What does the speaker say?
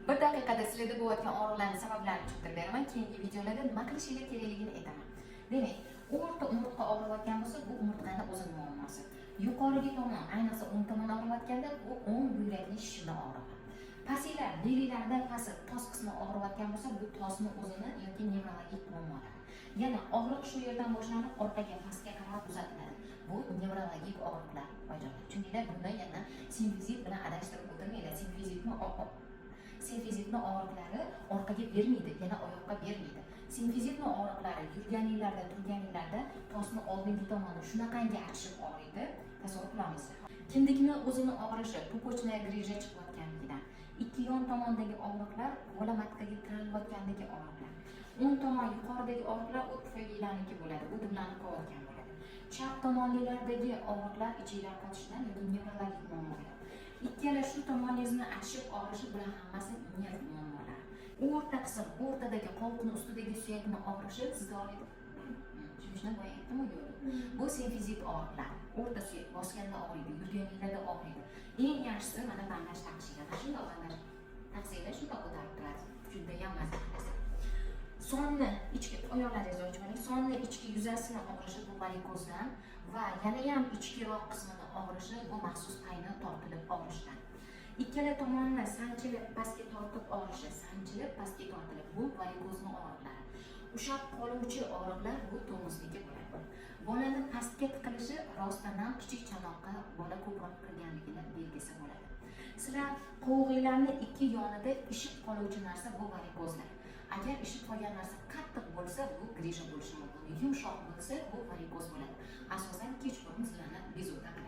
Bir daqiqada sizlarda bo'layotgan og'riqlarning sabablarini tushuntirib beraman. Keyingi videolarda nima qilishinglar kerakligini aytaman. Demak, o'rta umurtqa og'riyotgan bo'lsa, bu umurtqaning o'zini muammosi. Yuqoriga tomon, ayniqsa o'ng tomon og'riyotganda, bu o'ng buyrakning shishida og'riq. Pastlar, delilardan past tos qismi og'riyotgan bo'lsa, bu tosning o'zini yoki nevrologik muammolar. Yana og'riq shu yerdan boshlanib, orqaga, pastga qarab uzatiladi. Bu nevrologik og'riqlar bo'ydoqlar. Chunki bunda yana simfizit bilan adashtirib o'tirmaydi. Simfizitning og'riqlari orqaga bermaydi, yana oyoqqa bermaydi. Simfizitning og'riqlari yurganinglarda, turganinglarda tosni oldingi tomoni shunaqangi achishib og'riydi. Tasavvur qilamiz. Kindikni o'zini og'rishi, pupochная grijja chiqayotganligidan, ikki yon tomondagi og'riqlar volomatkaga tirilayotgandagi og'riqlar. O'ng tomon yuqoridagi og'riqlar u tufaylilarniki bo'ladi, u dimlanib qolayotgan bo'ladi. Chap tomonlardagi og'riqlar ichinglar qotishidan yoki nevrologik muammolar. Ikkala shu tomoningizni achishib og'rishi bilan hammasi nerv muammolari. O'rta qism, o'rtadagi qovoqning ustidagi suyakning og'rishi sizga og'riydi. Tushunishni boya aytdim-ku. Bu simfizit og'riqlar. O'rta suyak bosganda og'riydi, yurganinglarda og'riydi. Eng yaxshisi mana bandaj taqishinglar. Shunday bandaj taqsanglar shunday ko'tarib turadi. Juda ham mazza qilasiz. Sonni ichki oyoqlaringizni ochib oling. Sonni ichki yuzasini og'rishi bu varikozdan va yana ham ichkiroq qismini og'rishi bu maxsus payni tortilib og'rishdan. Ikkala tomonni sanchilib pastga tortib og'rishi, sanchilib pastga tortilib bu varikozning og'riqlari. Ushab qoluvchi og'riqlar bu tonusligi bo'ladi. Bolani pastga tiqilishi rostdan ham kichik chanoqqa bola ko'proq kirganligini belgisi bo'ladi. Sizlar qovog'inglarning ikki yonida ishib qoluvchi narsa bu varikozlar. Agar ishib qolgan narsa qattiq bo'lsa, bu grijja bo'lishi mumkin. Yumshoq bo'lsa, bu varikoz bo'ladi. Asosan kechqurun sizlarni bezovta qiladi.